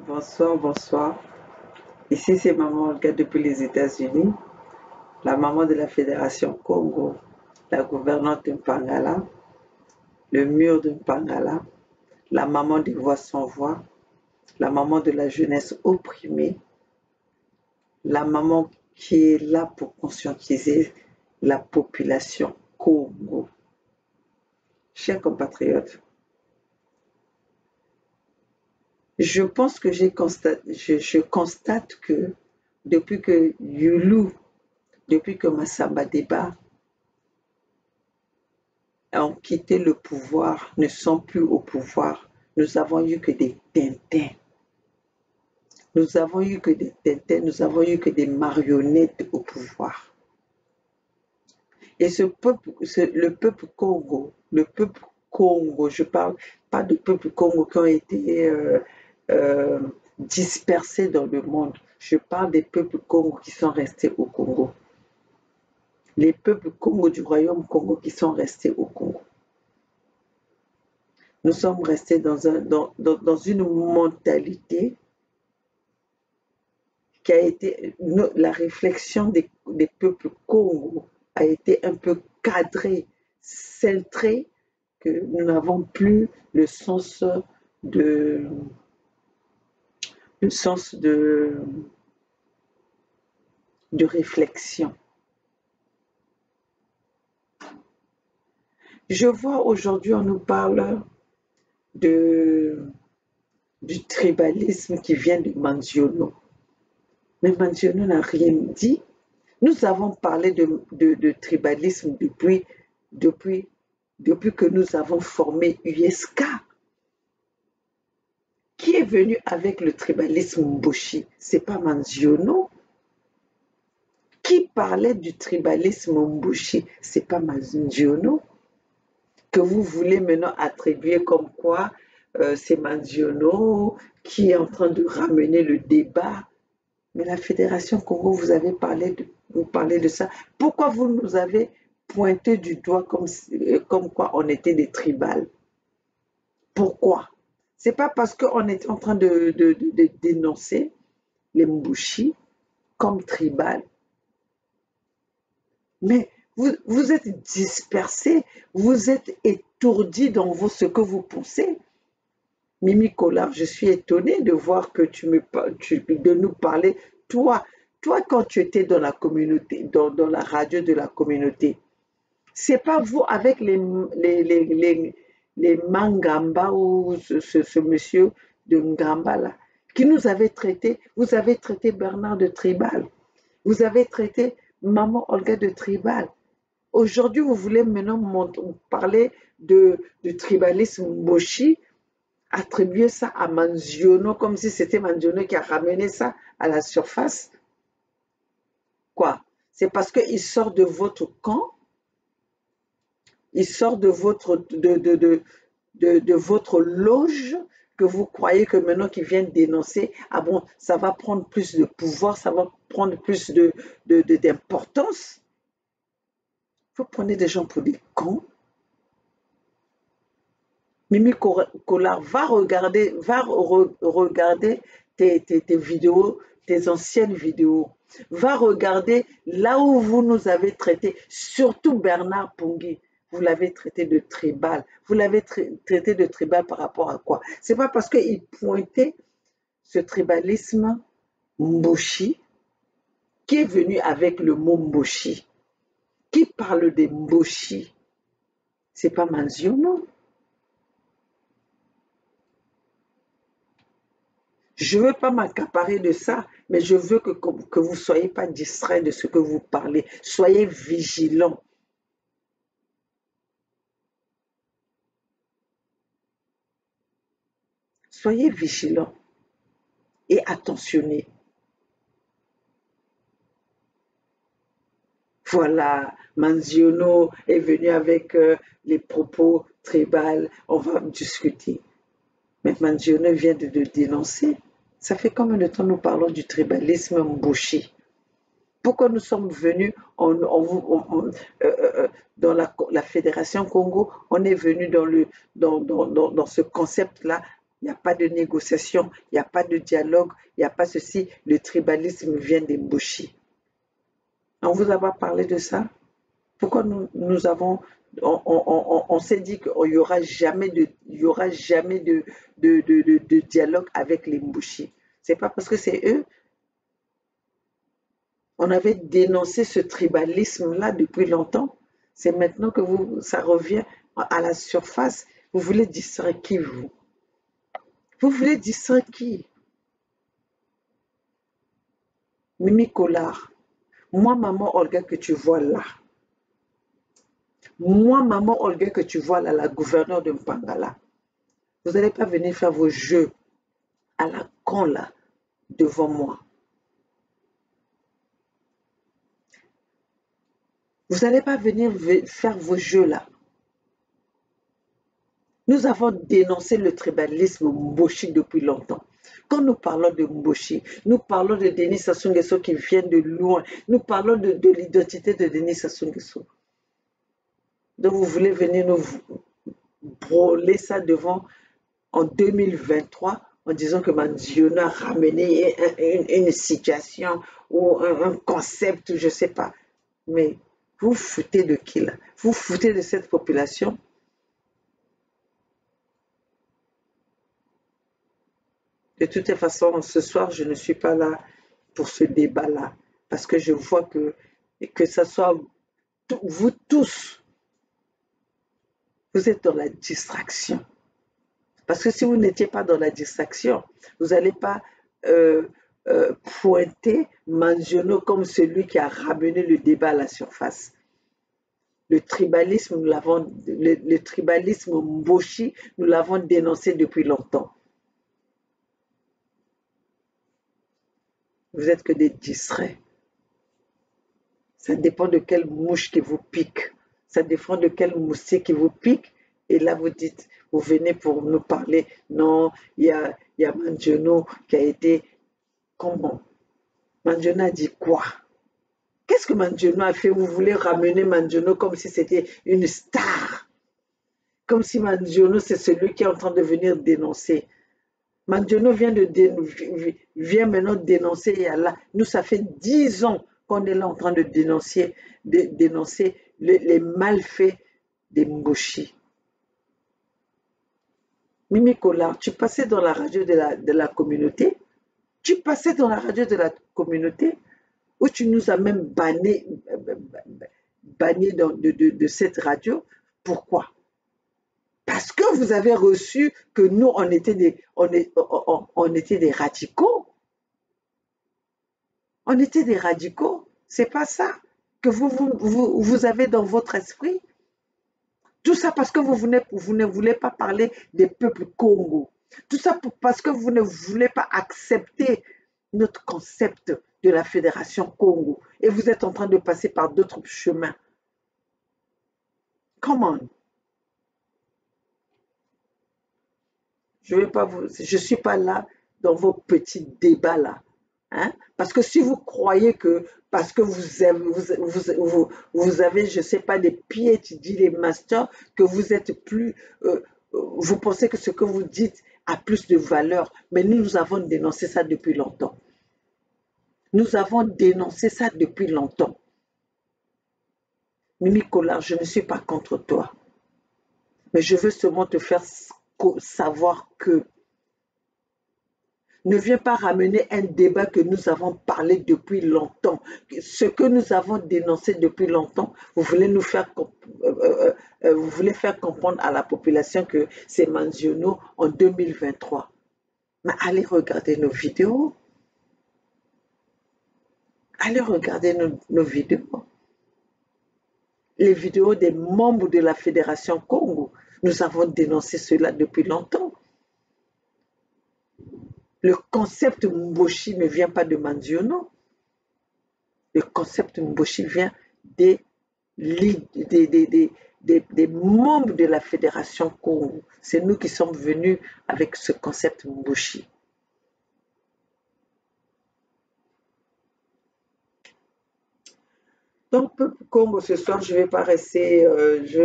Bonsoir, bonsoir. Ici, c'est Maman Olga depuis les États-Unis, la maman de la Fédération Congo, la gouvernante de Mpangala, le mur de Mpangala, la maman des voix sans voix, la maman de la jeunesse opprimée, la maman qui est là pour conscientiser la population Congo. Chers compatriotes, je pense que je constate que depuis que Yulu, depuis que Massamba Deba ont quitté le pouvoir, ne sont plus au pouvoir, nous avons eu que des tintins. Nous avons eu que des tintins, nous avons eu que des marionnettes au pouvoir. Et le peuple Congo, je parle pas de peuple Congo qui ont été dispersés dans le monde, je parle des peuples Congo qui sont restés au Congo. Les peuples Congo du royaume Congo qui sont restés au Congo. Nous sommes restés dans une mentalité qui a été, la réflexion des peuples Congo a été un peu cadrée, cintrée, que nous n'avons plus le sens de réflexion. Je vois aujourd'hui, on nous parle du tribalisme qui vient de Manziono. Mais Manziono n'a rien dit. Nous avons parlé de tribalisme depuis que nous avons formé USK. Qui est venu avec le tribalisme Mboshi? C'est pas Manziono. Qui parlait du tribalisme Mboshi? C'est pas Manziono. Que vous voulez maintenant attribuer comme quoi c'est Manziono qui est en train de ramener le débat. Mais la Fédération Congo, vous parlez de ça. Pourquoi vous nous avez pointé du doigt comme quoi on était des tribales? Pourquoi? C'est pas parce qu'on est en train de dénoncer les Mbushi comme tribales. Mais vous êtes dispersés, vous êtes étourdis dans ce que vous pensez. Mimi Collard, je suis étonnée de voir que de nous parler. Toi, quand tu étais dans la communauté, dans la radio de la communauté, c'est pas vous avec les Mangamba ou ce monsieur de Ngamba là, qui nous avait traité. Vous avez traité Bernard de tribal. Vous avez traité Maman Olga de tribal. Aujourd'hui, vous voulez maintenant parler de tribalisme Moshi, attribuer ça à Manziono comme si c'était Manziono qui a ramené ça à la surface. Quoi? C'est parce qu'il sort de votre camp, il sort de votre loge que vous croyez que maintenant qu'il vient dénoncer, ah bon, ça va prendre plus de pouvoir, ça va prendre plus d'importance. Vous prenez des gens pour des cons. Mimi Collard, va regarder tes vidéos, tes anciennes vidéos. Va regarder là où vous nous avez traité, surtout Bernard Pungui. Vous l'avez traité de tribal. Vous l'avez traité de tribal par rapport à quoi? C'est pas parce qu'il pointait ce tribalisme Mboshi, qui est venu avec le mot Mboshi, qui parle des Mboshi. C'est pas Manziono. Je ne veux pas m'accaparer de ça, mais je veux que vous ne soyez pas distraits de ce que vous parlez. Soyez vigilants. Soyez vigilants et attentionnés. Voilà, Manziono est venu avec les propos tribales, on va discuter. Mais Manziono vient de dénoncer. Ça fait combien de temps nous parlons du tribalisme Mboshi? Pourquoi nous sommes venus dans la Fédération Congo, on est venu dans ce concept-là Il n'y a pas de négociation, il n'y a pas de dialogue, il n'y a pas ceci. Le tribalisme vient des Mboshi. On vous a pas parlé de ça? Pourquoi nous avons, on s'est dit qu'il n'y aura jamais de dialogue avec les Mbushi. C'est pas parce que c'est eux. On avait dénoncé ce tribalisme-là depuis longtemps. C'est maintenant que ça revient à la surface. Vous voulez distraire qui, vous? Vous voulez distraire qui? Mimi Collard. Moi, maman Olga, que tu vois là. Moi, maman Olga, que tu vois là, la gouverneure de Mpangala. Vous n'allez pas venir faire vos jeux à la con là, devant moi. Vous n'allez pas venir faire vos jeux là. Nous avons dénoncé le tribalisme Mboshi depuis longtemps. Quand nous parlons de Mboshi, nous parlons de Denis Sassou Nguesso qui vient de loin. Nous parlons de l'identité de Denis Sassou Nguesso. Donc vous voulez venir nous brûler ça devant en 2023 en disant que Manziono a ramené une situation ou un concept, je ne sais pas. Mais vous foutez de qui là? Vous foutez de cette population? De toute façon, ce soir, je ne suis pas là pour ce débat-là. Parce que je vois que ce soit vous tous, vous êtes dans la distraction. Parce que si vous n'étiez pas dans la distraction, vous n'allez pas pointer Manziono comme celui qui a ramené le débat à la surface. Le tribalisme, le tribalisme Mboshi, nous l'avons dénoncé depuis longtemps. Vous êtes que des distraits. Ça dépend de quelle mouche qui vous pique. Ça dépend de quel moustique qui vous pique. Et là, vous dites, vous venez pour nous parler. Non, il y a Manziono qui a été... Comment? Manziono a dit quoi? Qu'est-ce que Manziono a fait? Vous voulez ramener Manziono comme si c'était une star. Comme si Manziono, c'est celui qui est en train de venir dénoncer. Manziono vient maintenant dénoncer. Et là, nous, ça fait 10 ans qu'on est là en train de dénoncer les malfaits des Mboshi. Mimi Collard, tu passais dans la radio de la communauté. Tu passais dans la radio de la communauté où tu nous as même banni de cette radio. Pourquoi? Parce que vous avez reçu que nous, on était des radicaux. On était des radicaux. C'est pas ça que vous avez dans votre esprit. Tout ça parce que vous ne voulez pas parler des peuples Congo. Tout ça parce que vous ne voulez pas accepter notre concept de la Fédération Congo. Et vous êtes en train de passer par d'autres chemins. Comment? Je ne suis pas là dans vos petits débats là. Hein? Parce que si vous croyez que parce que vous avez je ne sais pas, des PhD, des masters, que vous êtes plus, vous pensez que ce que vous dites a plus de valeur. Mais nous avons dénoncé ça depuis longtemps. Nous avons dénoncé ça depuis longtemps. Mimi Collard, je ne suis pas contre toi. Mais je veux seulement te faire savoir que ne viens pas ramener un débat que nous avons parlé depuis longtemps. Ce que nous avons dénoncé depuis longtemps, vous voulez faire comprendre à la population que c'est Manziono en 2023. Mais allez regarder nos vidéos. Allez regarder nos vidéos. Les vidéos des membres de la Fédération Congo. Nous avons dénoncé cela depuis longtemps. Le concept Mboshi ne vient pas de Manziono. Le concept Mboshi vient des membres de la Fédération Congo. C'est nous qui sommes venus avec ce concept Mboshi. Donc, peuple Congo, ce soir, je ne vais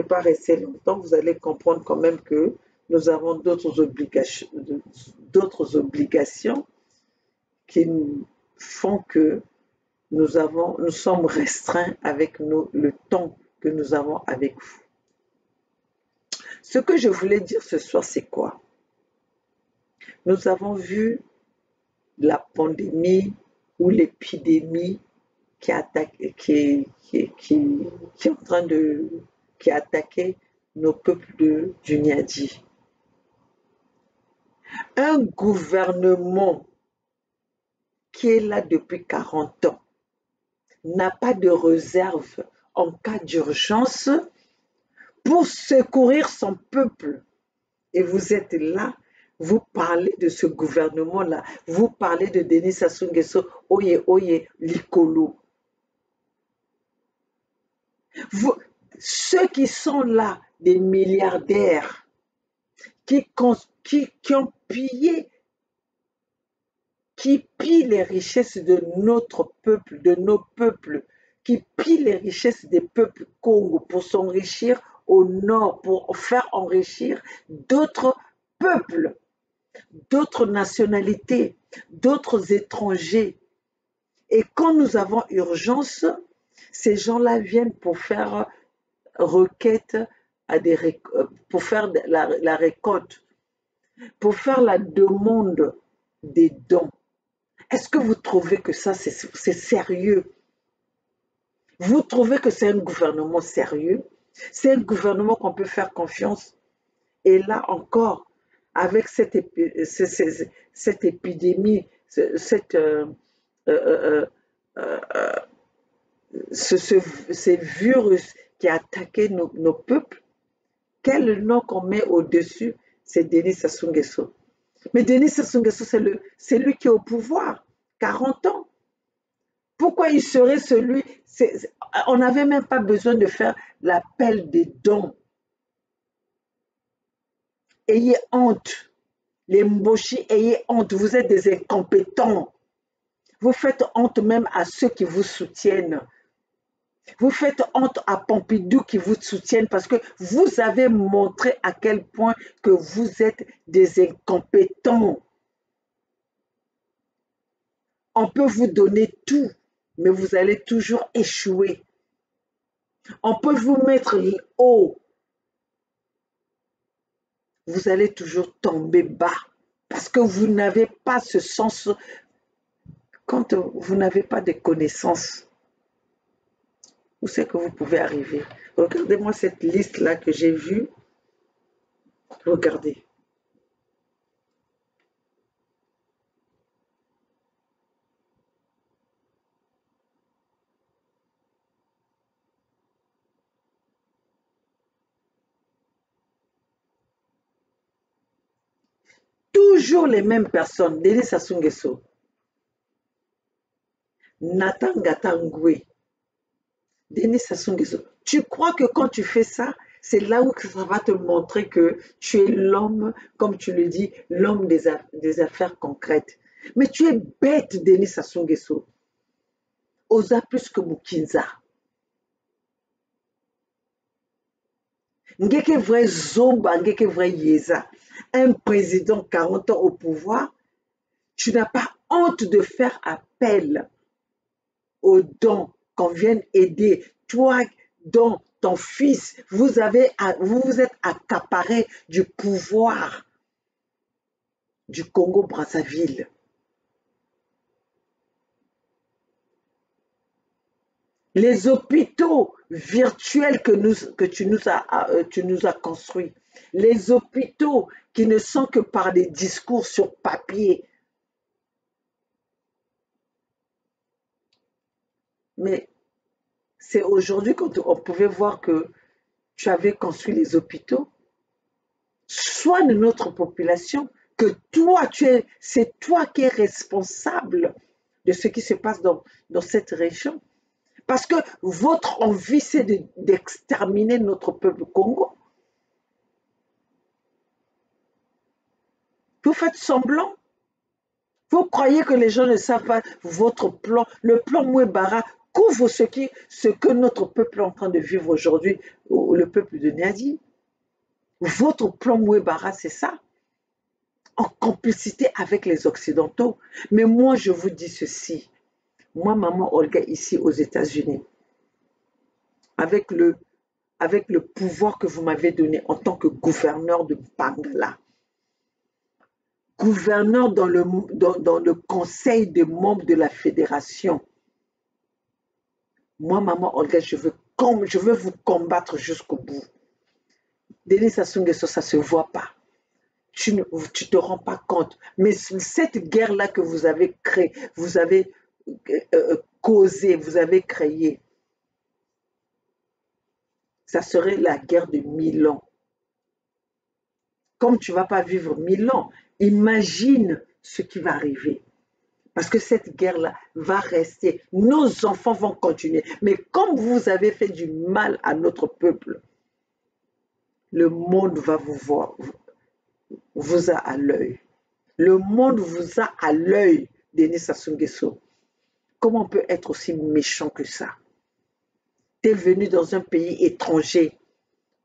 pas rester longtemps. Vous allez comprendre quand même que nous avons d'autres obligations qui font que nous sommes restreints avec le temps que nous avons avec vous. Ce que je voulais dire ce soir, c'est quoi? Nous avons vu la pandémie ou l'épidémie qui attaque, qui est en train qui a attaqué nos peuples du Niadi. Un gouvernement qui est là depuis 40 ans n'a pas de réserve en cas d'urgence pour secourir son peuple. Et vous êtes là, vous parlez de ce gouvernement-là, vous parlez de Denis Sassou Nguesso, oye, oye, Likolo. Ceux qui sont là, des milliardaires, qui ont pillé, qui pillent les richesses de notre peuple, de nos peuples, qui pillent les richesses des peuples Congo pour s'enrichir au nord, pour faire enrichir d'autres peuples, d'autres nationalités, d'autres étrangers. Et quand nous avons urgence, ces gens-là viennent pour faire requête pour faire la récolte, pour faire la demande des dons. Est-ce que vous trouvez que ça, c'est sérieux? Vous trouvez que c'est un gouvernement sérieux? C'est un gouvernement qu'on peut faire confiance? Et là encore, avec cette épidémie, ces virus qui a attaqué nos peuples, quel nom qu'on met au-dessus? C'est Denis Sassou Nguesso. Mais Denis Sassou Nguesso, c'est lui qui est au pouvoir, 40 ans. Pourquoi il serait celui... On n'avait même pas besoin de faire l'appel des dons. Ayez honte. Les Mboshi, ayez honte. Vous êtes des incompétents. Vous faites honte même à ceux qui vous soutiennent. Vous faites honte à Pompidou qui vous soutiennent parce que vous avez montré à quel point que vous êtes des incompétents. On peut vous donner tout, mais vous allez toujours échouer. On peut vous mettre haut. Vous allez toujours tomber bas parce que vous n'avez pas ce sens. Quand vous n'avez pas de connaissances, où c'est que vous pouvez arriver? Regardez-moi cette liste-là que j'ai vue. Regardez. Toujours les mêmes personnes. Denis Sassou Nguesso, Nathan Gatangwe, Denis Sassou Nguesso. Tu crois que quand tu fais ça, c'est là où ça va te montrer que tu es l'homme, comme tu le dis, l'homme des affaires concrètes. Mais tu es bête, Denis Sassou Nguesso. Osa plus que Mukinza. Ngeke vrai Zomba, ngeke vrai Yeza. Un président 40 ans au pouvoir, tu n'as pas honte de faire appel aux dons qu'on vienne aider. Toi, dont ton fils, vous vous êtes accaparé du pouvoir du Congo-Brazzaville. Les hôpitaux virtuels que tu nous as construits. Les hôpitaux qui ne sont que par des discours sur papier. Mais c'est aujourd'hui quand on pouvait voir que tu avais construit les hôpitaux. Soigne notre population, que toi, c'est toi qui es responsable de ce qui se passe dans cette région. Parce que votre envie, c'est d'exterminer notre peuple Congo. Vous faites semblant. Vous croyez que les gens ne savent pas votre plan. Le plan Mouebara couvre ce que notre peuple est en train de vivre aujourd'hui, le peuple de Niadi. Votre plan Mouebara, c'est ça, en complicité avec les Occidentaux. Mais moi, je vous dis ceci. Moi, maman Olga, ici aux États-Unis, avec le pouvoir que vous m'avez donné en tant que gouverneur de Bangala, gouverneur dans le conseil des membres de la fédération, moi, maman Olga, je veux vous combattre jusqu'au bout. Denis Sassou Nguesso, ça ne se voit pas. Tu ne te rends pas compte. Mais cette guerre-là que vous avez créée, vous avez causée, vous avez créée, ça serait la guerre de 1000 ans. Comme tu ne vas pas vivre 1000 ans, imagine ce qui va arriver. Parce que cette guerre-là va rester. Nos enfants vont continuer. Mais comme vous avez fait du mal à notre peuple, le monde va vous voir, vous a à l'œil. Le monde vous a à l'œil, Denis Sassou Nguesso. Comment on peut être aussi méchant que ça? Tu es venu dans un pays étranger.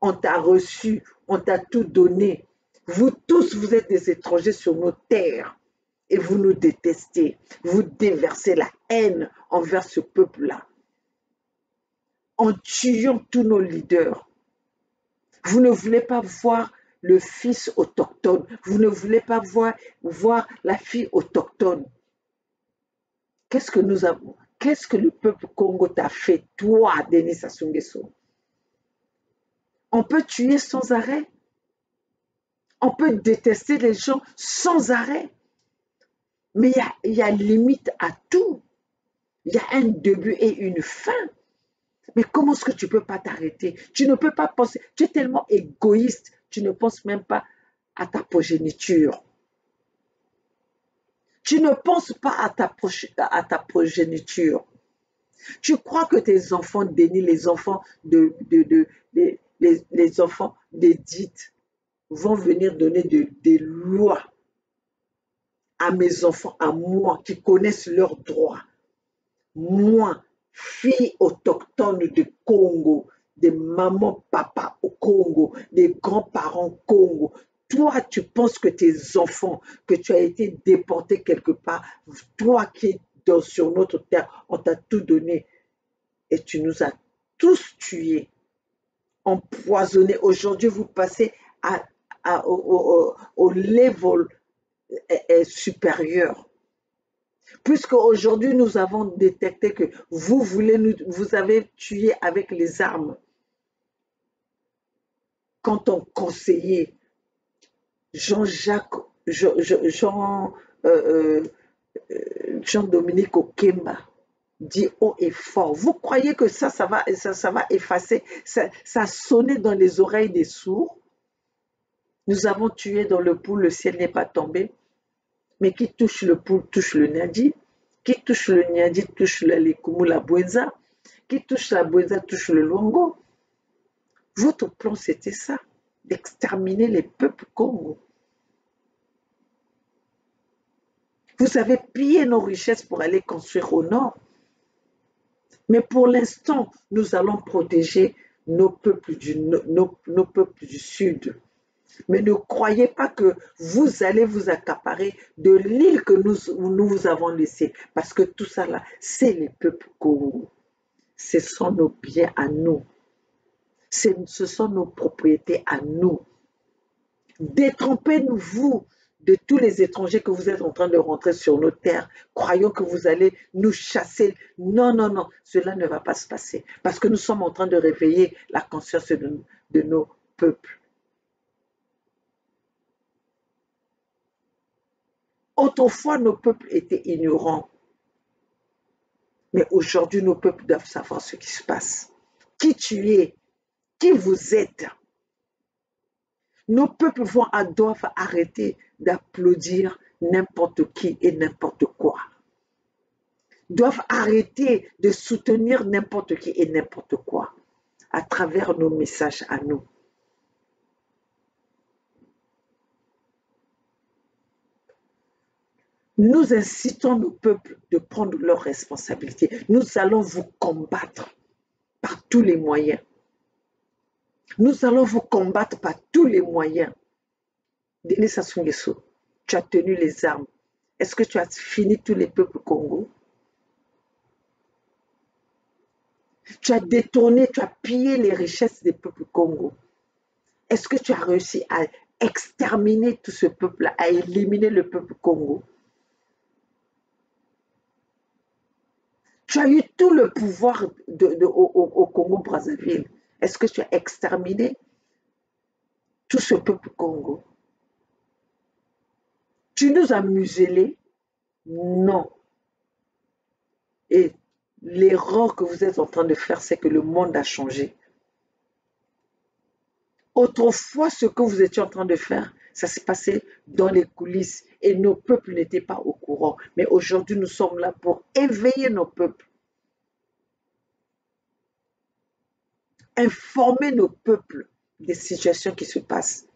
On t'a reçu, on t'a tout donné. Vous tous, vous êtes des étrangers sur nos terres. Et vous nous détestez. Vous déversez la haine envers ce peuple-là. En tuant tous nos leaders. Vous ne voulez pas voir le fils autochtone. Vous ne voulez pas voir la fille autochtone. Qu'est-ce que nous avons? Qu'est-ce que le peuple Congo t'a fait, toi, Denis Sassou Nguesso? On peut tuer sans arrêt. On peut détester les gens sans arrêt. Mais il y a limite à tout. Il y a un début et une fin. Mais comment est-ce que tu ne peux pas t'arrêter? Tu ne peux pas penser. Tu es tellement égoïste. Tu ne penses même pas à ta progéniture. Tu ne penses pas à ta progéniture. Tu crois que tes enfants Denis, les enfants les enfants d'Edith vont venir donner des lois à mes enfants, à moi, qui connaissent leurs droits. Moi, fille autochtone du Congo, des mamans, papas au Congo, des grands-parents Congo. Toi, tu penses que tes enfants, que tu as été déporté quelque part, toi qui es sur notre terre, on t'a tout donné et tu nous as tous tués, empoisonnés. Aujourd'hui, vous passez au level supérieur. Puisque aujourd'hui, nous avons détecté que vous avez tué avec les armes. Quand on conseillait Jean-Jacques, Jean-Dominique Okemba, dit haut et fort. Vous croyez que ça va effacer? Ça sonnait dans les oreilles des sourds. Nous avons tué dans le poule, le ciel n'est pas tombé. Mais qui touche le poule touche le Niadi. Qui touche le Niadi touche l'Alikumu, la Bouenza. Qui touche la Bouenza touche le Luango. Votre plan, c'était ça, d'exterminer les peuples Congo. Vous avez pillé nos richesses pour aller construire au nord. Mais pour l'instant, nous allons protéger nos peuples nos peuples du sud. Mais ne croyez pas que vous allez vous accaparer de l'île que nous vous avons laissée. Parce que tout ça là, c'est les peuples Congo. Ce sont nos biens à nous. Ce sont nos propriétés à nous. Détrompez-nous, vous, de tous les étrangers que vous êtes en train de rentrer sur nos terres, croyant que vous allez nous chasser. Non, non, non, cela ne va pas se passer. Parce que nous sommes en train de réveiller la conscience de nos peuples. Autrefois, nos peuples étaient ignorants. Mais aujourd'hui, nos peuples doivent savoir ce qui se passe. Qui tu es? Qui vous êtes? Nos peuples doivent arrêter d'applaudir n'importe qui et n'importe quoi. Doivent arrêter de soutenir n'importe qui et n'importe quoi à travers nos messages à nous. Nous incitons nos peuples de prendre leurs responsabilités. Nous allons vous combattre par tous les moyens. Nous allons vous combattre par tous les moyens. Denis Sassou Nguesso, tu as tenu les armes. Est-ce que tu as fini tous les peuples Congo? Tu as détourné, tu as pillé les richesses des peuples Congo. Est-ce que tu as réussi à exterminer tout ce peuple-là, à éliminer le peuple Congo? Tu as eu tout le pouvoir au Congo-Brazzaville. Est-ce que tu as exterminé tout ce peuple Congo? Tu nous as muselés? Non. Et l'erreur que vous êtes en train de faire, c'est que le monde a changé. Autrefois, ce que vous étiez en train de faire, ça s'est passé dans les coulisses et nos peuples n'étaient pas au courant. Mais aujourd'hui, nous sommes là pour éveiller nos peuples, informer nos peuples des situations qui se passent.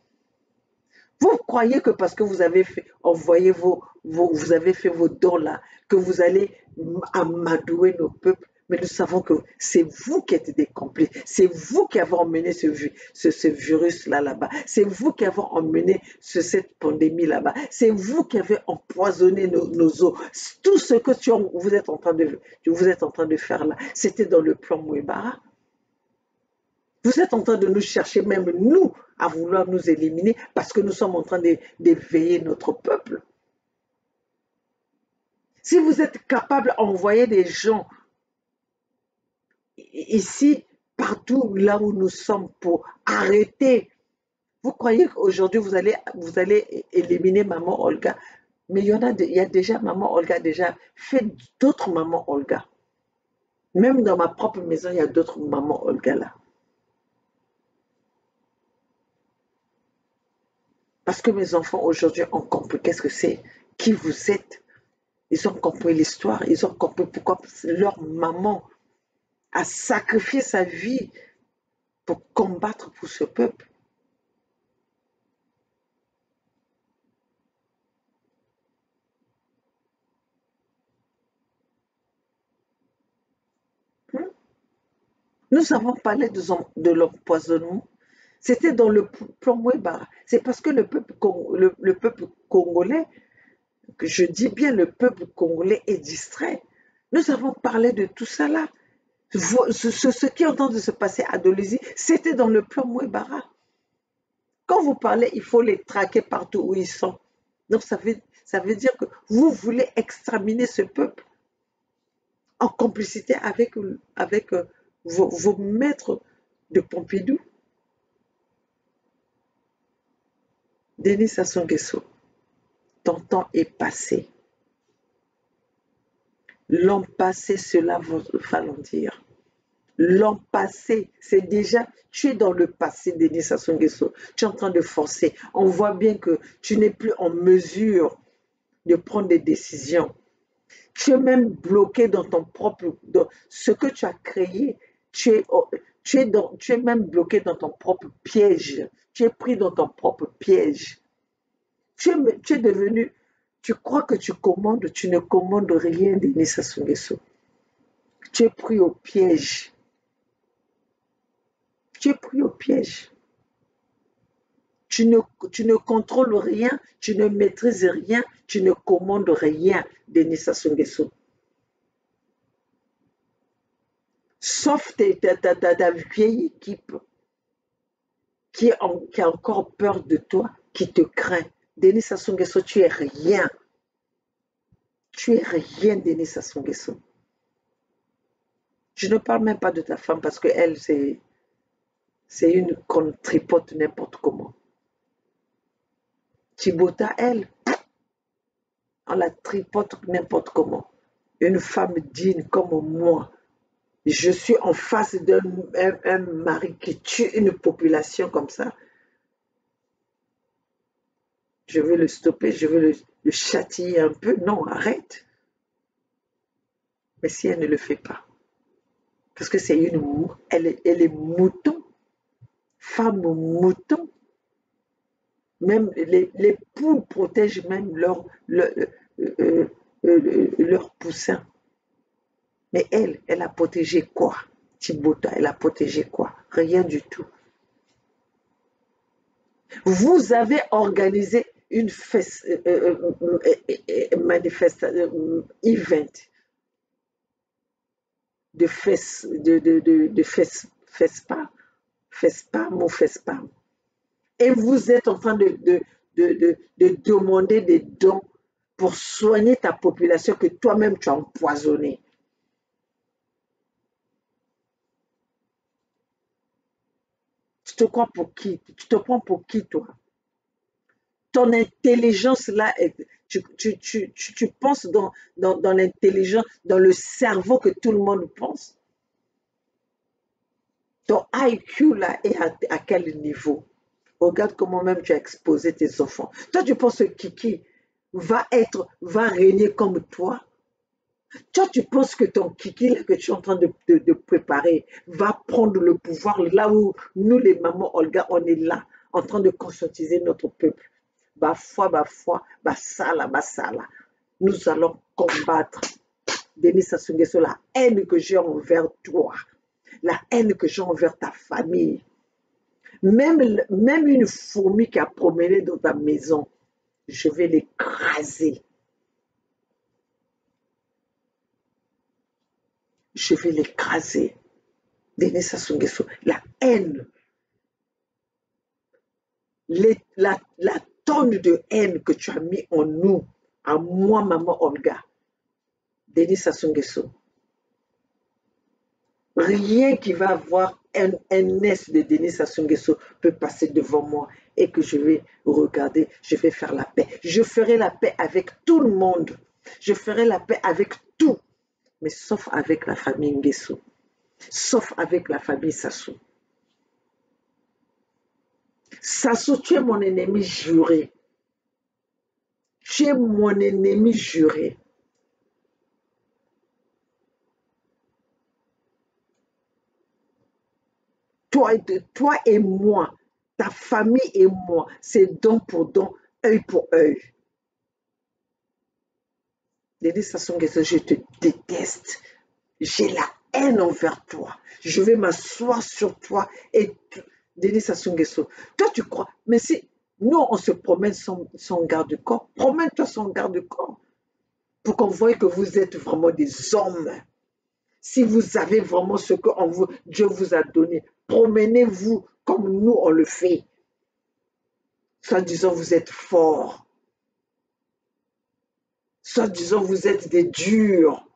Vous croyez que parce que vous avez fait, envoyé vous avez fait vos dons là, que vous allez amadouer nos peuples, mais nous savons que c'est vous qui êtes des complices, c'est vous qui avez emmené ce virus-là là-bas, c'est vous qui avez emmené cette pandémie là-bas, c'est vous qui avez empoisonné nos eaux. Tout ce que vous êtes en train de faire là, c'était dans le plan Mouébara. Vous êtes en train de nous chercher, même nous, à vouloir nous éliminer parce que nous sommes en train d'éveiller notre peuple. Si vous êtes capable d'envoyer des gens ici, partout là où nous sommes pour arrêter, vous croyez qu'aujourd'hui vous allez éliminer maman Olga, mais il y a déjà maman Olga déjà fait d'autres mamans Olga. Même dans ma propre maison, il y a d'autres mamans Olga là. Parce que mes enfants aujourd'hui ont compris qu'est-ce que c'est, qui vous êtes. Ils ont compris l'histoire, ils ont compris pourquoi leur maman a sacrifié sa vie pour combattre pour ce peuple. Nous avons parlé de l'empoisonnement. C'était dans le plan Webara. C'est parce que le peuple congolais, que je dis bien le peuple congolais, est distrait. Nous avons parlé de tout ça là. Ce qui est en train de se passer à Dolisie, c'était dans le plan Webara. Quand vous parlez, il faut les traquer partout où ils sont. Donc ça veut dire que vous voulez exterminer ce peuple en complicité avec vos maîtres de Pompidou. Denis Sassou Nguesso, ton temps est passé. L'an passé, cela va falloir dire. L'an passé, c'est déjà, tu es dans le passé, Denis Sassou Nguesso. Tu es en train de forcer. On voit bien que tu n'es plus en mesure de prendre des décisions. Tu es même bloqué dans dans ce que tu as créé. Tu es même bloqué dans ton propre piège. Tu es pris dans ton propre piège. Tu es devenu, tu crois que tu commandes, tu ne commandes rien, Denis Sassou Nguesso. Tu es pris au piège. Tu es pris au piège. Tu ne contrôles rien, tu ne maîtrises rien, tu ne commandes rien, Denis Sassou Nguesso. Sauf ta vieille équipe qui a encore peur de toi, qui te craint. Denis Sassou Nguesso, tu es rien. Tu es rien, Denis Sassou Nguesso. Je ne parle même pas de ta femme parce qu'elle, c'est une qu'on tripote n'importe comment. Thibota, elle, on la tripote n'importe comment. Une femme digne comme moi. Je suis en face d'un mari qui tue une population comme ça. Je veux le stopper, je veux le châtier un peu. Non, arrête. Mais si elle ne le fait pas, parce que c'est elle est mouton, femme mouton. Même les poules protègent même leur poussin. Mais elle a protégé quoi? Thibota, elle a protégé quoi? Rien du tout. Vous avez organisé une manifestation, event de FESPAM ou FESPAM. Et vous êtes en train de demander des dons pour soigner ta population que toi-même tu as empoisonnée. Tu te crois pour qui? Tu te prends pour qui, toi? Ton intelligence là, tu penses dans l'intelligence, dans le cerveau que tout le monde pense. Ton IQ là est à quel niveau? Regarde comment même tu as exposé tes enfants. Toi, tu penses que Kiki va régner comme toi? Toi, tu penses que ton Kiki là, que tu es en train de préparer va prendre le pouvoir là où nous, les mamans Olga, on est là, en train de conscientiser notre peuple. Bah foi, bah ça là, bah ça là. Nous allons combattre, Denis Sassou Nguesso, la haine que j'ai envers toi, la haine que j'ai envers ta famille. Même une fourmi qui a promené dans ta maison, je vais l'écraser. Je vais l'écraser. Denis Sassou Nguesso, la haine, la tonne de haine que tu as mis en nous, à moi, maman Olga, Denis Sassou Nguesso. Rien qui va avoir un S de Denis Sassou Nguesso peut passer devant moi et que je vais regarder, je vais faire la paix. Je ferai la paix avec tout le monde. Je ferai la paix avec tout, mais sauf avec la famille Nguesso, sauf avec la famille Sassou. Sassou, tu es mon ennemi juré. Tu es mon ennemi juré. Toi et moi, ta famille et moi, c'est don pour don, œil pour œil. Denis Sassou Nguesso, je te déteste. J'ai la haine envers toi. Je vais m'asseoir sur toi et Denis Sassou Nguesso. Toi, tu crois, mais si nous, on se promène sans garde-corps, promène-toi sans garde-corps pour qu'on voie que vous êtes vraiment des hommes. Si vous avez vraiment ce que Dieu vous a donné, promenez-vous comme nous, on le fait. Soit disant, vous êtes forts. Soit disant, vous êtes des durs.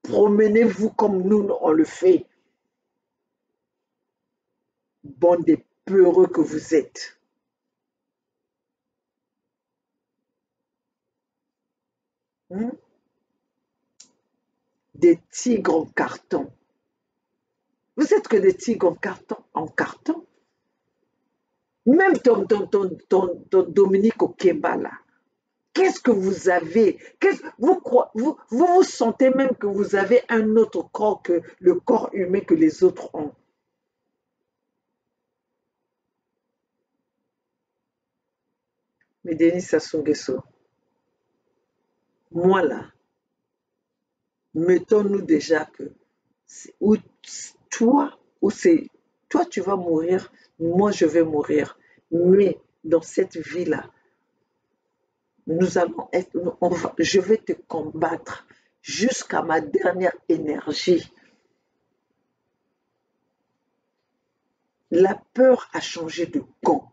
Promenez-vous comme nous, on le fait. Bande de peureux que vous êtes. Des tigres en carton. Vous êtes que des tigres en carton. Même ton Dominique Okemba là. Qu'est-ce que vous avez? Vous sentez même que vous avez un autre corps que le corps humain que les autres ont. Mais Denis Sassou Nguesso, moi là, mettons-nous déjà que ou toi tu vas mourir, moi je vais mourir. Mais dans cette vie-là, je vais te combattre jusqu'à ma dernière énergie. La peur a changé de camp,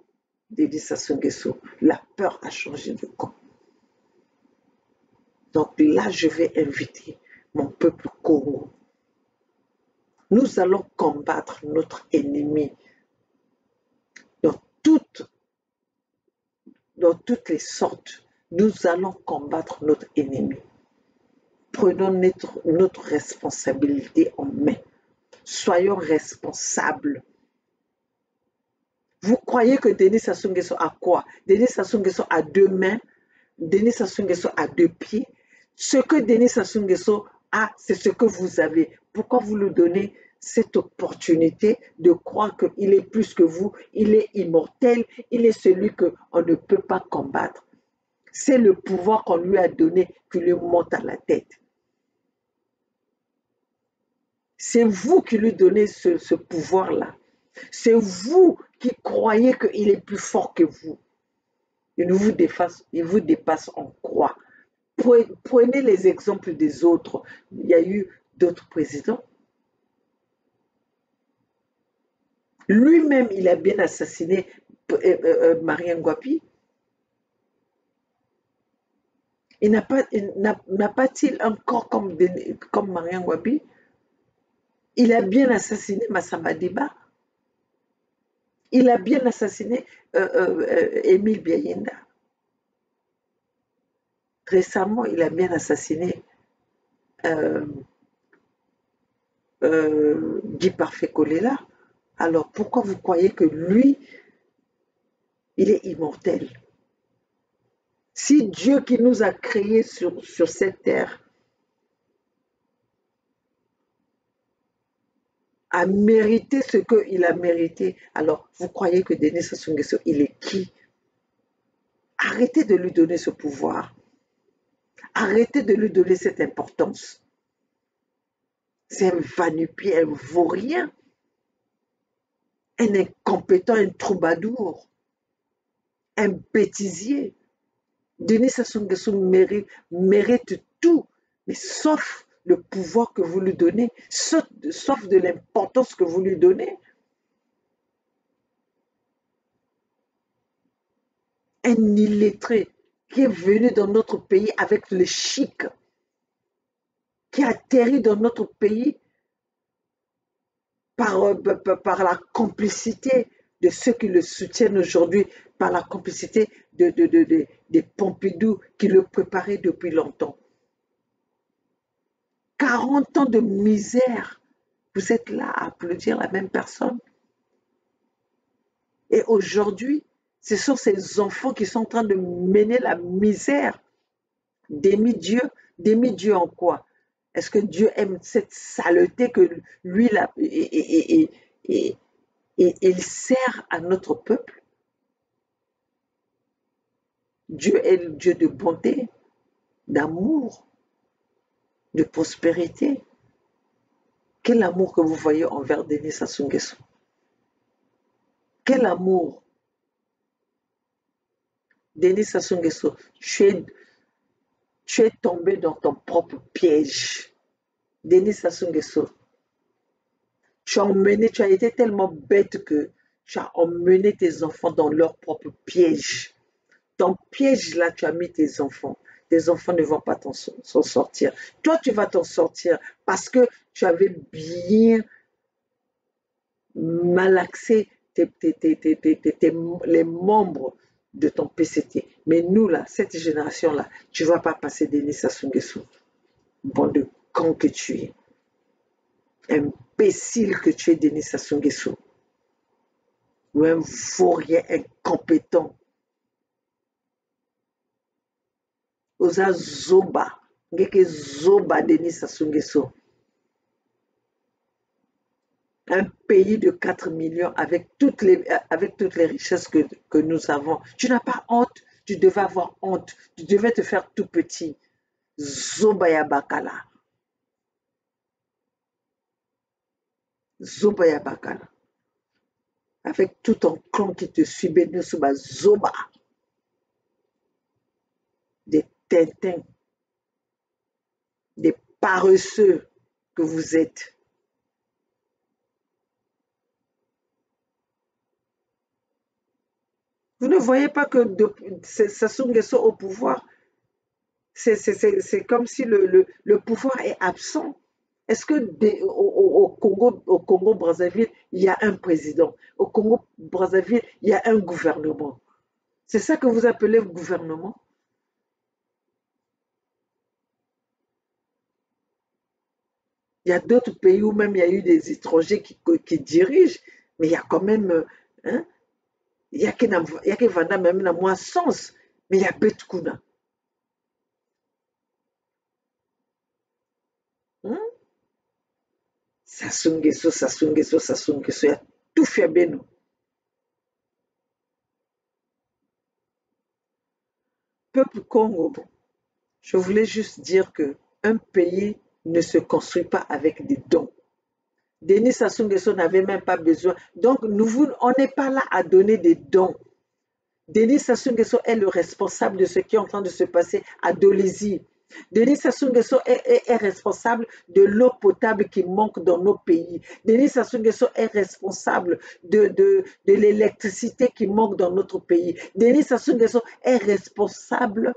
Denis Sassou Nguesso. La peur a changé de camp. Donc là, je vais inviter mon peuple Congo. Nous allons combattre notre ennemi dans toutes les sortes. Nous allons combattre notre ennemi. Prenons notre responsabilité en main. Soyons responsables. Vous croyez que Denis Sassou Nguesso a quoi? Denis Sassou Nguesso a deux mains. Denis Sassou Nguesso a deux pieds. Ce que Denis Sassou Nguesso a, c'est ce que vous avez. Pourquoi vous lui donnez cette opportunité de croire qu'il est plus que vous, il est immortel, il est celui qu'on ne peut pas combattre? C'est le pouvoir qu'on lui a donné qui lui monte à la tête. C'est vous qui lui donnez ce pouvoir-là. C'est vous qui croyez qu'il est plus fort que vous. Il vous dépasse en quoi? Prenez les exemples des autres. Il y a eu d'autres présidents. Lui-même, il a bien assassiné Marien Ngouapi. Il n'a pas-il un corps comme Marien Ngouapi? Il a bien assassiné Massamba Diba. Il a bien assassiné Émile Biayenda. Récemment, il a bien assassiné euh, Guy Parfait Kolela. Alors pourquoi vous croyez que lui, il est immortel? Si Dieu qui nous a créés sur cette terre a mérité ce qu'il a mérité, alors vous croyez que Denis Sassou Nguesso, il est qui? Arrêtez de lui donner ce pouvoir. Arrêtez de lui donner cette importance. C'est un va-nu-pied, un vaurien, un incompétent, un troubadour, un bêtisier. Denis Sassou Nguesso mérite tout, mais sauf le pouvoir que vous lui donnez, sauf de l'importance que vous lui donnez. Un illettré qui est venu dans notre pays avec le chic, qui a atterri dans notre pays par la complicité de ceux qui le soutiennent aujourd'hui, par la complicité des Pompidou qui le préparaient depuis longtemps. 40 ans de misère, vous êtes là à applaudir la même personne. Et aujourd'hui, ce sont ces enfants qui sont en train de mener la misère. Demi-dieu, demi-dieu en quoi? Est-ce que Dieu aime cette saleté que lui, là, et il sert à notre peuple? Dieu est le Dieu de bonté, d'amour, de prospérité. Quel amour que vous voyez envers Denis Sassou Nguesso? Quel amour! Denis Sassou Nguesso, tu es tombé dans ton propre piège. Denis Sassou Nguesso, tu as été tellement bête que tu as emmené tes enfants dans leur propre piège. Ton piège là, tu as mis tes enfants. Tes enfants ne vont pas s'en sortir. Toi, tu vas t'en sortir parce que tu avais bien malaxé les membres de ton PCT. Mais nous, là, cette génération-là, tu ne vas pas passer Denis Sassou Nguesso. Bon de con que tu es. Imbécile que tu es, Denis Sassou Nguesso. Ou un vaurien incompétent. Oza zoba. Ngeke zoba Denis Sassou Nguesso. Un pays de 4 millions avec toutes les richesses que nous avons. Tu n'as pas honte, tu devais avoir honte, tu devais te faire tout petit. Zobaya Bakala. Zobaya Bakala. Avec tout ton clan qui te suit, Benoussouba Zoba. Des tintins, des paresseux que vous êtes. Vous ne voyez pas que Sassou Nguesso au pouvoir, c'est comme si le pouvoir est absent. Est-ce que au Congo Brazzaville, il y a un président? Au Congo Brazzaville, il y a un gouvernement. C'est ça que vous appelez gouvernement? Il y a d'autres pays où même il y a eu des étrangers qui dirigent, mais il y a quand même, hein, il y a que Vanda même dans moins sens, mais il y a Betkuna. Hein? Sassou Nguesso, Sassou Nguesso, Sassou Nguesso, il y a tout fait bien nous. Peuple Congo, je voulais juste dire que un pays ne se construit pas avec des dons. Denis Sassou Nguesso n'avait même pas besoin. Donc, on n'est pas là à donner des dons. Denis Sassou Nguesso est le responsable de ce qui est en train de se passer à Dolisie. Denis Sassou Nguesso est responsable de l'eau potable qui manque dans nos pays. Denis Sassou Nguesso est responsable de l'électricité qui manque dans notre pays. Denis Sassou Nguesso est responsable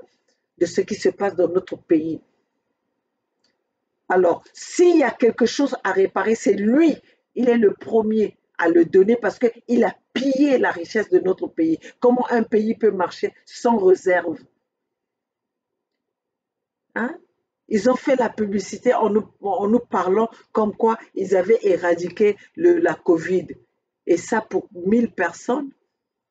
de ce qui se passe dans notre pays. Alors, s'il y a quelque chose à réparer, c'est lui. Il est le premier à le donner parce qu'il a pillé la richesse de notre pays. Comment un pays peut marcher sans réserve? Hein? Ils ont fait la publicité en nous parlant comme quoi ils avaient éradiqué la Covid. Et ça, pour 1000 personnes,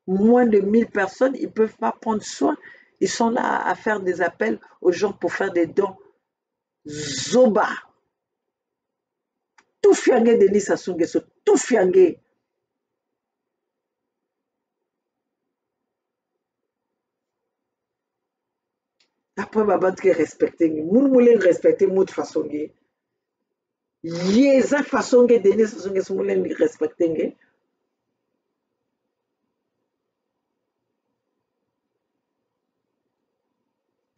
moins de 1000 personnes, ils ne peuvent pas prendre soin. Ils sont là à faire des appels aux gens pour faire des dons. Zoba! Tout fiangé Denis Sassou Nguesso, tout fiangé. Après, babat qui respecté, moun moulin respecté mout façon gé. Yeza façon gé Denis Sassou Nguesso moulin respecté gé.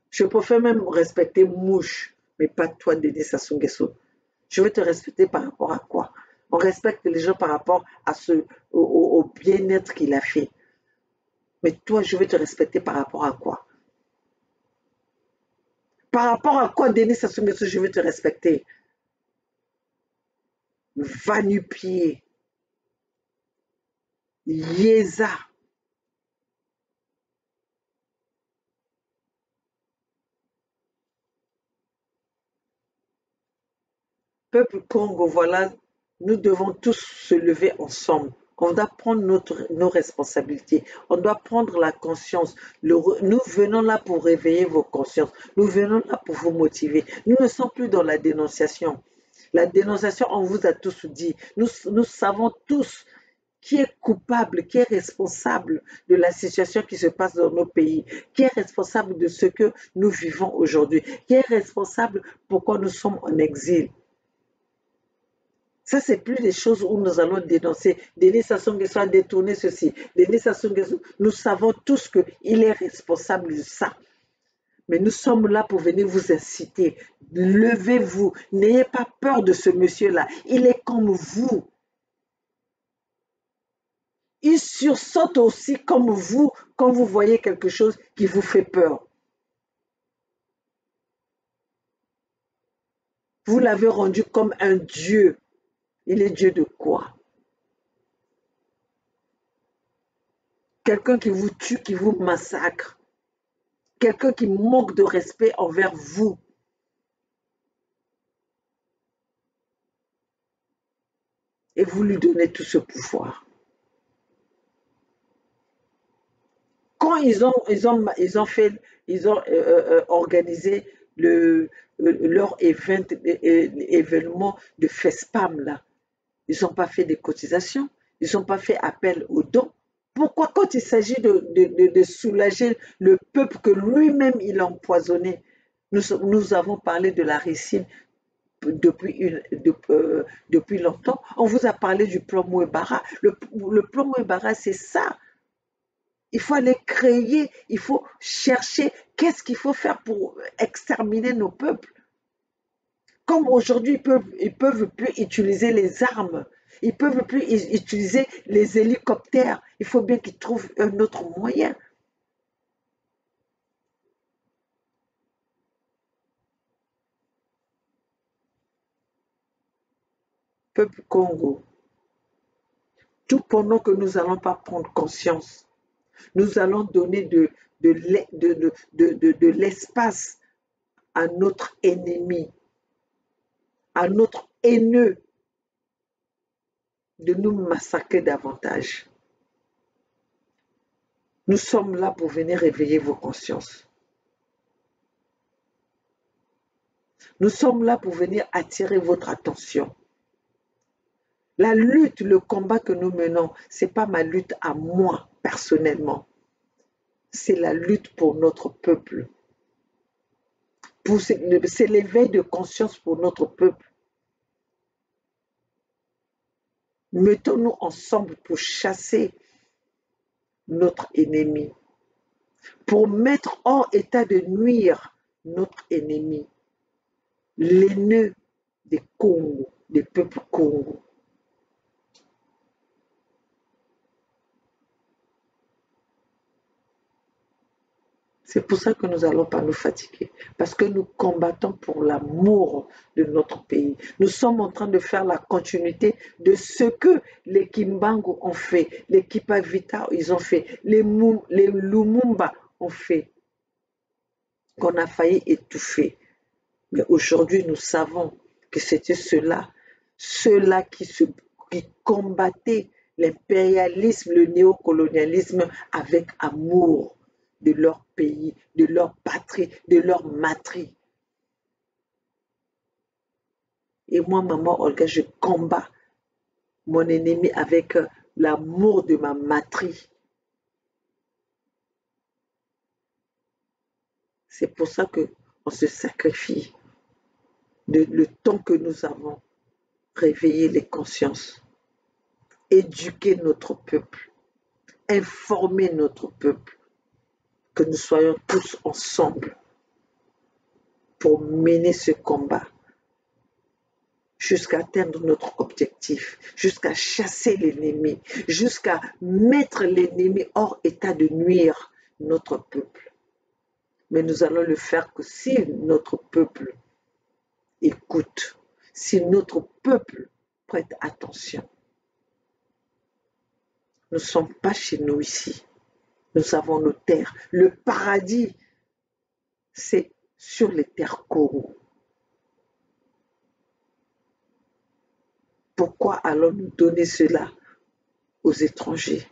Je préfère même respecter Mouche, mais pas toi, Denis Sassou Nguesso. Je veux te respecter par rapport à quoi? On respecte les gens par rapport à au bien-être qu'il a fait. Mais toi, je veux te respecter par rapport à quoi? Par rapport à quoi, Denis Sassou Nguesso, je veux te respecter? Va nu-pied. Yeza. Peuple Congo, voilà, nous devons tous se lever ensemble. On doit prendre nos responsabilités. On doit prendre la conscience. Nous venons là pour réveiller vos consciences. Nous venons là pour vous motiver. Nous ne sommes plus dans la dénonciation. La dénonciation, on vous a tous dit. Nous savons tous qui est coupable, qui est responsable de la situation qui se passe dans nos pays, qui est responsable de ce que nous vivons aujourd'hui, qui est responsable pourquoi nous sommes en exil. Ça, c'est plus des choses où nous allons dénoncer. Denis Sassou Nguesso a détourné ceci. Denis Sassou Nguesso, nous savons tous qu'il est responsable de ça. Mais nous sommes là pour venir vous inciter. Levez-vous. N'ayez pas peur de ce monsieur-là. Il est comme vous. Il sursaute aussi comme vous quand vous voyez quelque chose qui vous fait peur. Vous l'avez rendu comme un Dieu. Il est Dieu de quoi? Quelqu'un qui vous tue, qui vous massacre. Quelqu'un qui manque de respect envers vous. Et vous lui donnez tout ce pouvoir. Quand ils ont organisé leur événement de FESPAM, là, ils n'ont pas fait des cotisations, ils n'ont pas fait appel aux dons. Pourquoi quand il s'agit de soulager le peuple que lui-même il a empoisonné, nous avons parlé de la ricine depuis longtemps. On vous a parlé du plan Mouebara. Le plan Mouebara, c'est ça. Il faut aller créer, il faut chercher qu'est-ce qu'il faut faire pour exterminer nos peuples. Comme aujourd'hui, ils peuvent plus utiliser les armes, ils peuvent plus utiliser les hélicoptères. Il faut bien qu'ils trouvent un autre moyen. Peuple Congo, tout pendant que nous n'allons pas prendre conscience, nous allons donner de l'espace à notre ennemi, à notre haineux, de nous massacrer davantage. Nous sommes là pour venir réveiller vos consciences. Nous sommes là pour venir attirer votre attention. La lutte, le combat que nous menons, ce n'est pas ma lutte à moi, personnellement. C'est la lutte pour notre peuple. C'est l'éveil de conscience pour notre peuple. Mettons-nous ensemble pour chasser notre ennemi, pour mettre hors état de nuire notre ennemi, l'ennemi des Congo, des peuples Congo. C'est pour ça que nous n'allons pas nous fatiguer, parce que nous combattons pour l'amour de notre pays. Nous sommes en train de faire la continuité de ce que les Kimbangu ont fait, les Kipavita ils ont fait, les Lumumba ont fait, qu'on a failli étouffer. Mais aujourd'hui, nous savons que c'était ceux-là qui combattaient l'impérialisme, le néocolonialisme avec amour de leur pays, de leur patrie, de leur matrie. Et moi, maman Olga, je combats mon ennemi avec l'amour de ma matrie. C'est pour ça qu'on se sacrifie le temps que nous avons, réveiller les consciences, éduquer notre peuple, informer notre peuple, que nous soyons tous ensemble pour mener ce combat jusqu'à atteindre notre objectif, jusqu'à chasser l'ennemi, jusqu'à mettre l'ennemi hors état de nuire notre peuple. Mais nous allons le faire que si notre peuple écoute, si notre peuple prête attention. Nous ne sommes pas chez nous ici. Nous avons nos terres. Le paradis, c'est sur les terres Congo. Pourquoi allons-nous donner cela aux étrangers?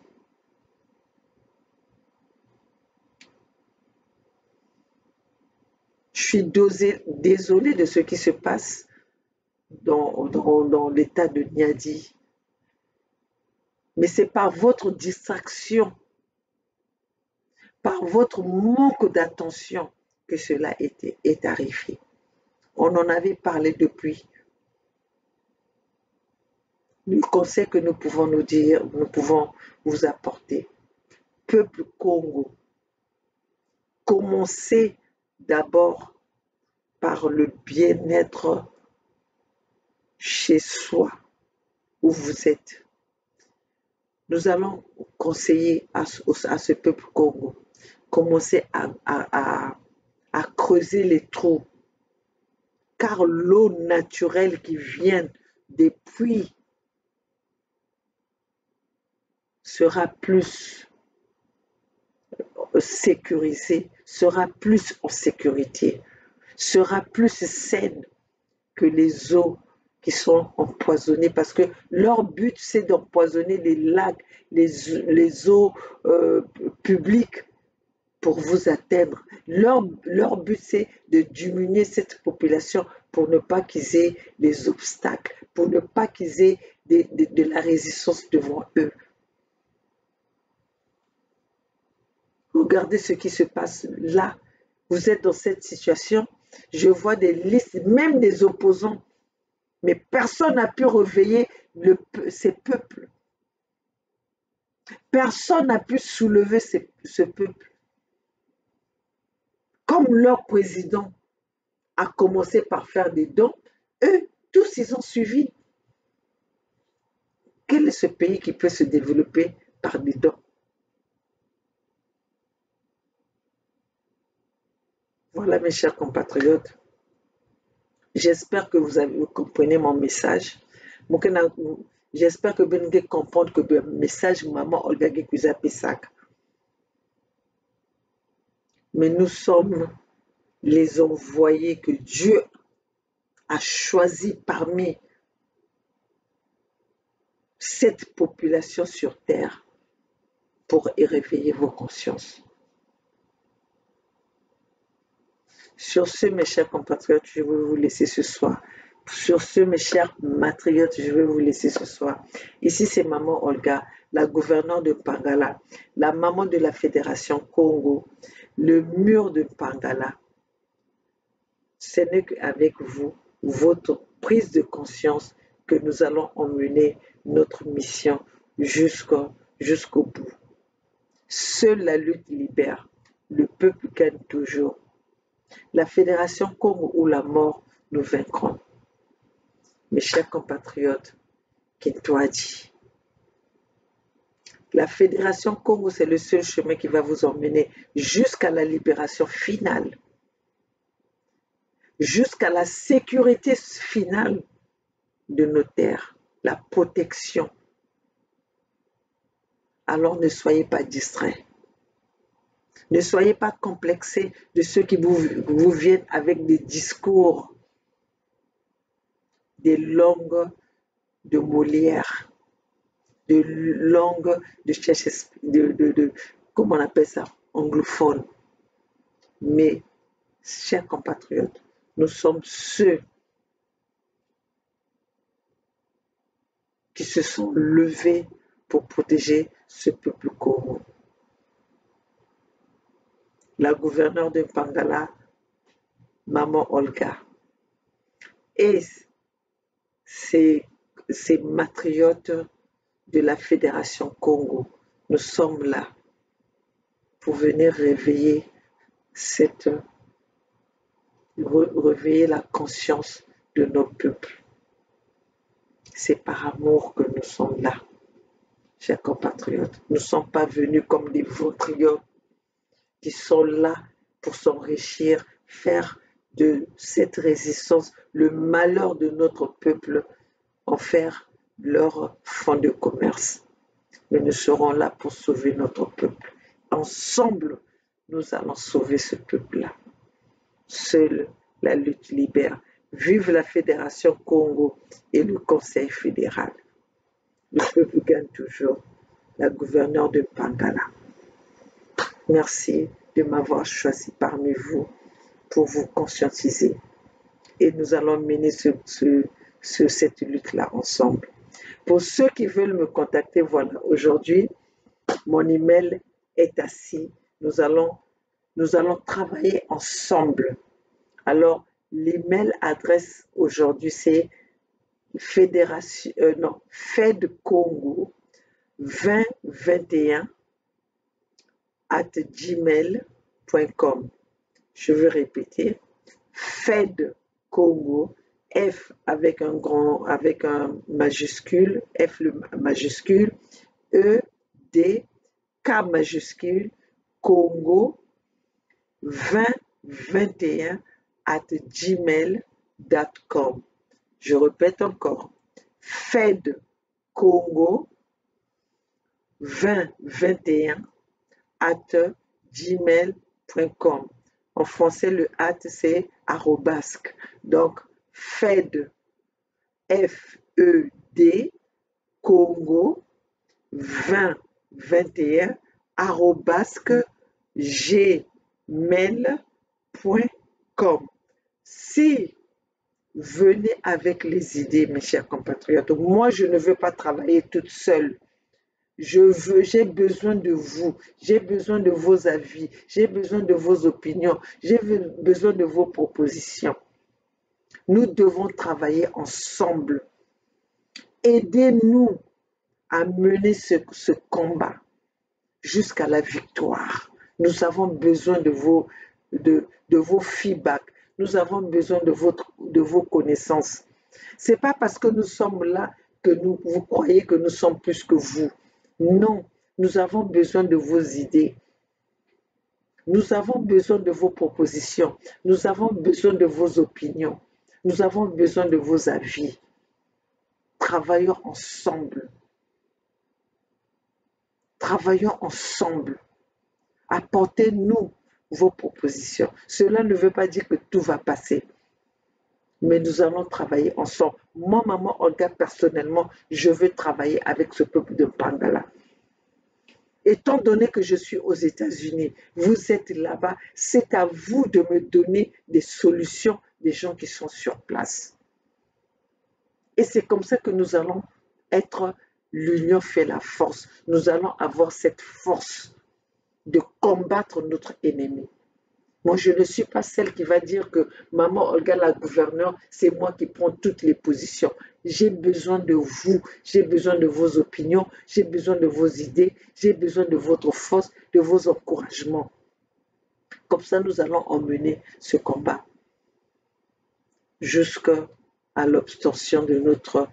Je suis désolée de ce qui se passe dans l'état de Niadi. Mais c'est par votre distraction, par votre manque d'attention que cela est arrivé. On en avait parlé depuis. Le conseil que nous pouvons nous dire, nous pouvons vous apporter. Peuple Congo, commencez d'abord par le bien-être chez soi, où vous êtes. Nous allons conseiller à ce peuple Congo, commencez à creuser les trous, car l'eau naturelle qui vient des puits sera plus sécurisée, sera plus en sécurité, sera plus saine que les eaux qui sont empoisonnées, parce que leur but c'est d'empoisonner les lacs, les eaux publiques pour vous atteindre. Leur but c'est de diminuer cette population pour ne pas qu'ils aient des obstacles, pour ne pas qu'ils aient de la résistance devant eux. Regardez ce qui se passe là. Vous êtes dans cette situation. Je vois des listes, même des opposants. Mais personne n'a pu réveiller ces peuples. Personne n'a pu soulever ce peuple. Comme leur président a commencé par faire des dons, eux, tous, ils ont suivi. Quel est ce pays qui peut se développer par des dons? Voilà, mes chers compatriotes. J'espère que vous comprenez mon message. J'espère que vous allez comprendre que le message maman Olga Gekuza Pesak. Mais nous sommes les envoyés que Dieu a choisis parmi cette population sur terre pour réveiller vos consciences. Sur ce, mes chers compatriotes, je vais vous laisser ce soir. Sur ce, mes chers matriotes, je vais vous laisser ce soir. Ici, c'est maman Olga, la gouverneure de Pangala, la maman de la Fédération Congo, le mur de Pangala. Ce n'est qu'avec vous, votre prise de conscience, que nous allons emmener notre mission jusqu'au bout. Seule la lutte libère. Le peuple gagne toujours. La Fédération Congo ou la mort, nous vaincrons. Mes chers compatriotes, Kintu a dit. La Fédération Congo, c'est le seul chemin qui va vous emmener jusqu'à la libération finale, jusqu'à la sécurité finale de nos terres, la protection. Alors ne soyez pas distraits. Ne soyez pas complexés de ceux qui vous viennent avec des discours, des langues de Molière, de langues de comment on appelle ça, anglophone. Mais, chers compatriotes, nous sommes ceux qui se sont levés pour protéger ce peuple congolais. La gouverneure de Mpangala, Maman Olga, et ces matriotes de la Fédération Congo, nous sommes là pour venir réveiller la conscience de nos peuples. C'est par amour que nous sommes là, chers compatriotes. Nous ne sommes pas venus comme des vautriotes qui sont là pour s'enrichir, faire de cette résistance le malheur de notre peuple, en faire leur fonds de commerce. Mais nous serons là pour sauver notre peuple. Ensemble, nous allons sauver ce peuple-là. Seule la lutte libère. Vive la Fédération Congo et le Conseil fédéral. Le peuple gagne toujours. La gouverneure de Mpangala. Merci de m'avoir choisi parmi vous pour vous conscientiser. Et nous allons mener cette lutte-là ensemble. Pour ceux qui veulent me contacter, voilà, aujourd'hui, mon email est assis. Nous allons travailler ensemble. Alors, l'email adresse aujourd'hui, c'est FedCongo 2021 @gmail.com. Je vais répéter, FedCongo, F avec un majuscule, F le majuscule, E, D, K majuscule, Congo 2021 @gmail.com. Je répète encore, FedCongo 2021 @gmail.com. En français, le c'est arrobasque. Donc, Fed, F-E-D, Congo 2021 arrobasque gmail.com. Si venez avec les idées, mes chers compatriotes, moi je ne veux pas travailler toute seule. J'ai besoin de vous, j'ai besoin de vos avis, j'ai besoin de vos opinions, j'ai besoin de vos propositions. Nous devons travailler ensemble. Aidez-nous à mener ce combat jusqu'à la victoire. Nous avons besoin de vos feedbacks, nous avons besoin de vos connaissances. Ce n'est pas parce que nous sommes là que vous croyez que nous sommes plus que vous. Non, nous avons besoin de vos idées. Nous avons besoin de vos propositions. Nous avons besoin de vos opinions. Nous avons besoin de vos avis. Travaillons ensemble. Travaillons ensemble. Apportez-nous vos propositions. Cela ne veut pas dire que tout va passer. Mais nous allons travailler ensemble. Moi, Maman Olga, personnellement, je veux travailler avec ce peuple de Mpangala. Étant donné que je suis aux États-Unis, vous êtes là-bas, c'est à vous de me donner des solutions des gens qui sont sur place. Et c'est comme ça que nous allons être, l'union fait la force. Nous allons avoir cette force de combattre notre ennemi. Moi, je ne suis pas celle qui va dire que Maman Olga, la gouverneure, c'est moi qui prends toutes les positions. J'ai besoin de vous, j'ai besoin de vos opinions, j'ai besoin de vos idées, j'ai besoin de votre force, de vos encouragements. Comme ça, nous allons emmener ce combat jusqu'à l'obtention de notre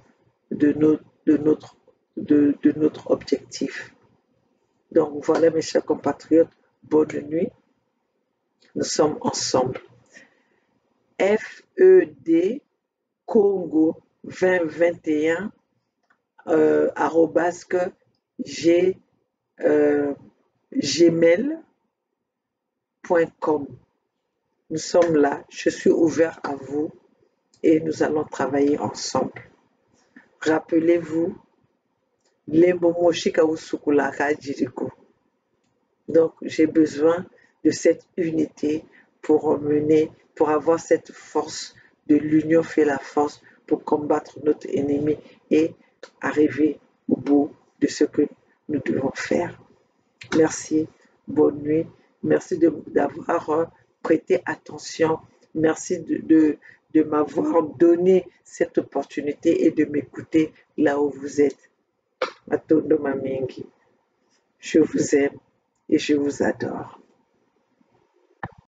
objectif. Donc voilà mes chers compatriotes, bonne nuit. Nous sommes ensemble. FED Congo 2021 gmail.com. Nous sommes là, je suis ouvert à vous et nous allons travailler ensemble. Rappelez-vous, donc j'ai besoin de cette unité pour avoir cette force de l'union fait la force pour combattre notre ennemi et arriver au bout de ce que nous devons faire. Merci, bonne nuit, merci d'avoir prêté attention, merci de m'avoir donné cette opportunité et de m'écouter là où vous êtes. Matondo Mamengi, je vous aime et je vous adore.